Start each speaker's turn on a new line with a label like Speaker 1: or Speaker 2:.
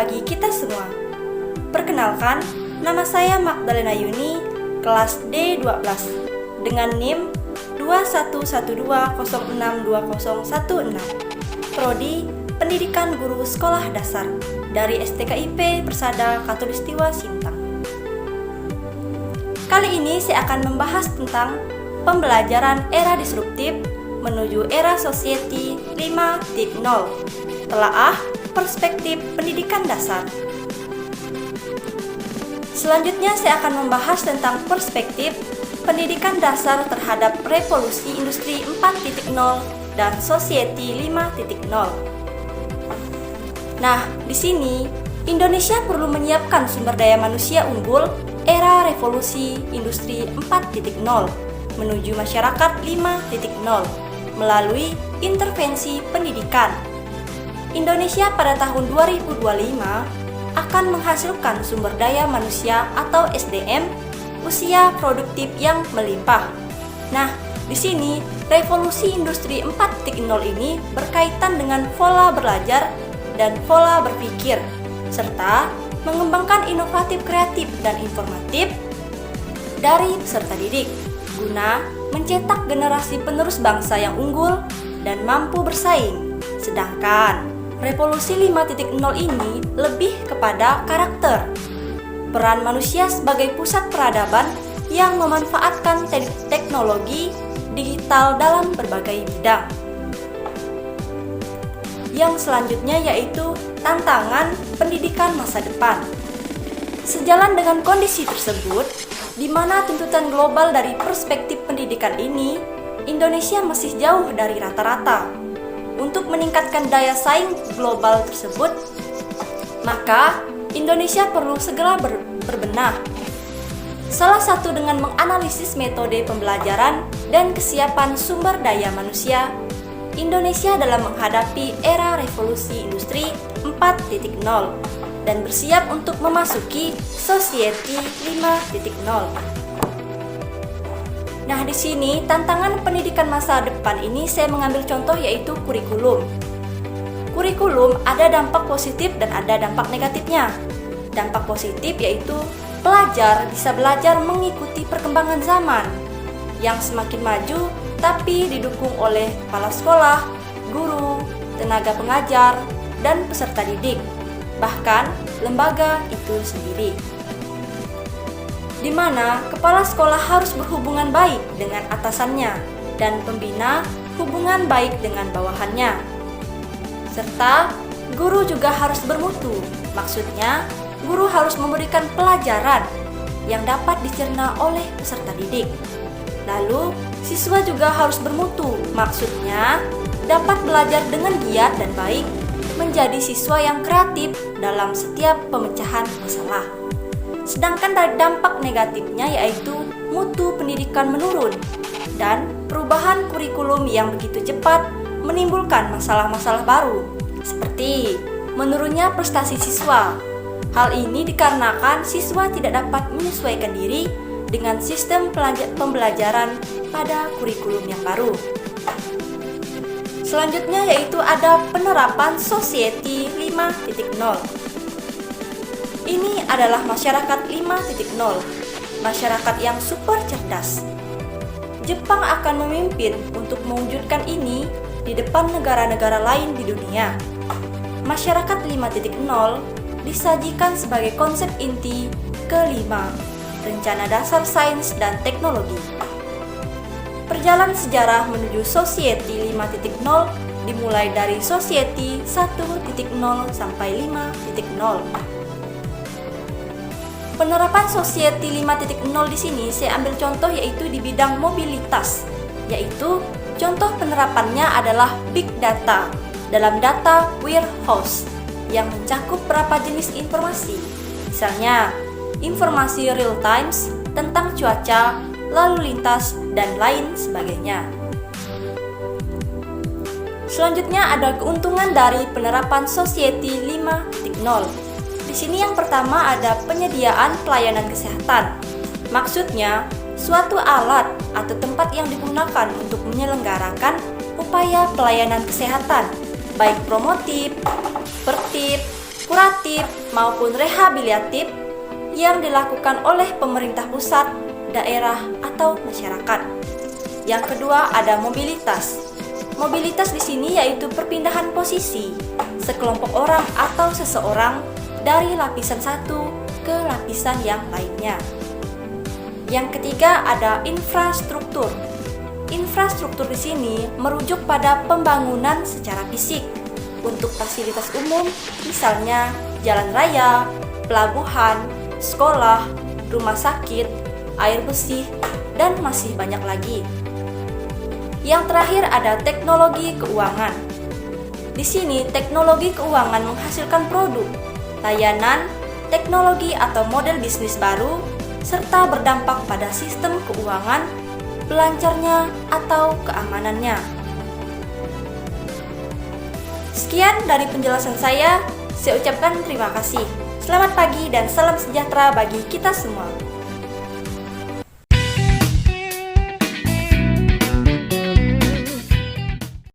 Speaker 1: bagi kita semua. Perkenalkan, nama saya Magdalena Yuni, kelas D12, dengan NIM 2112062016, Prodi Pendidikan Guru Sekolah Dasar dari STKIP Persada Khatulistiwa Sintang. Kali ini saya akan membahas tentang pembelajaran era disruptif menuju era Society 5.0, telaah perspektif pendidikan dasar. Selanjutnya saya akan membahas tentang perspektif pendidikan dasar terhadap revolusi industri 4.0 dan Society 5.0. Nah, di sini Indonesia perlu menyiapkan sumber daya manusia unggul era revolusi industri 4.0 menuju masyarakat 5.0 melalui intervensi pendidikan. Indonesia pada tahun 2025 akan menghasilkan sumber daya manusia atau SDM usia produktif yang melimpah. Nah, di sini revolusi industri 4.0 ini berkaitan dengan pola belajar dan pola berpikir, serta mengembangkan inovatif kreatif dan informatif dari peserta didik, guna mencetak generasi penerus bangsa yang unggul dan mampu bersaing. Sedangkan revolusi 5.0 ini lebih kepada karakter, peran manusia sebagai pusat peradaban yang memanfaatkan teknologi digital dalam berbagai bidang. Yang selanjutnya yaitu tantangan pendidikan masa depan. Sejalan dengan kondisi tersebut, di mana tuntutan global dari perspektif pendidikan ini, Indonesia masih jauh dari rata-rata. Untuk meningkatkan daya saing global tersebut, maka Indonesia perlu segera berbenah. Salah satu dengan menganalisis metode pembelajaran dan kesiapan sumber daya manusia Indonesia dalam menghadapi era revolusi industri 4.0 dan bersiap untuk memasuki Society 5.0. Nah, di sini tantangan pendidikan masa depan ini saya mengambil contoh yaitu kurikulum. Kurikulum ada dampak positif dan ada dampak negatifnya. Dampak positif yaitu pelajar bisa belajar mengikuti perkembangan zaman yang semakin maju, tapi didukung oleh kepala sekolah, guru, tenaga pengajar, dan peserta didik, bahkan lembaga itu sendiri. Di mana kepala sekolah harus berhubungan baik dengan atasannya dan pembina hubungan baik dengan bawahannya. Serta guru juga harus bermutu, maksudnya guru harus memberikan pelajaran yang dapat dicerna oleh peserta didik. Lalu, siswa juga harus bermutu, maksudnya dapat belajar dengan giat dan baik, menjadi siswa yang kreatif dalam setiap pemecahan masalah. Sedangkan dari dampak negatifnya yaitu mutu pendidikan menurun dan perubahan kurikulum yang begitu cepat menimbulkan masalah-masalah baru, seperti menurunnya prestasi siswa. Hal ini dikarenakan siswa tidak dapat menyesuaikan diri dengan sistem pembelajaran pada kurikulum yang baru. Selanjutnya yaitu ada penerapan Society 5.0. Ini adalah masyarakat 5.0, masyarakat yang super cerdas. Jepang akan memimpin untuk mewujudkan ini di depan negara-negara lain di dunia. Masyarakat 5.0 disajikan sebagai konsep inti kelima, Rencana Dasar Sains dan Teknologi. Perjalanan sejarah menuju Society 5.0 dimulai dari Society 1.0 sampai 5.0. Penerapan Society 5.0 di sini saya ambil contoh yaitu di bidang mobilitas, yaitu contoh penerapannya adalah Big Data dalam data warehouse yang mencakup berapa jenis informasi, misalnya informasi real time tentang cuaca, lalu lintas, dan lain sebagainya. Selanjutnya ada keuntungan dari penerapan Society 5.0. Di sini yang pertama ada penyediaan pelayanan kesehatan. Maksudnya, suatu alat atau tempat yang digunakan untuk menyelenggarakan upaya pelayanan kesehatan, baik promotif, pertip, kuratif maupun rehabilitatif yang dilakukan oleh pemerintah pusat, daerah, atau masyarakat. Yang kedua ada mobilitas. Mobilitas di sini yaitu perpindahan posisi sekelompok orang atau seseorang dari lapisan satu ke lapisan yang lainnya. Yang ketiga ada infrastruktur. Infrastruktur di sini merujuk pada pembangunan secara fisik untuk fasilitas umum, misalnya jalan raya, pelabuhan, sekolah, rumah sakit, air bersih, dan masih banyak lagi. Yang terakhir ada teknologi keuangan. Di sini teknologi keuangan menghasilkan produk, layanan, teknologi atau model bisnis baru, serta berdampak pada sistem keuangan, pelancarnya atau keamanannya. Sekian dari penjelasan saya ucapkan terima kasih. Selamat pagi dan salam sejahtera bagi kita semua.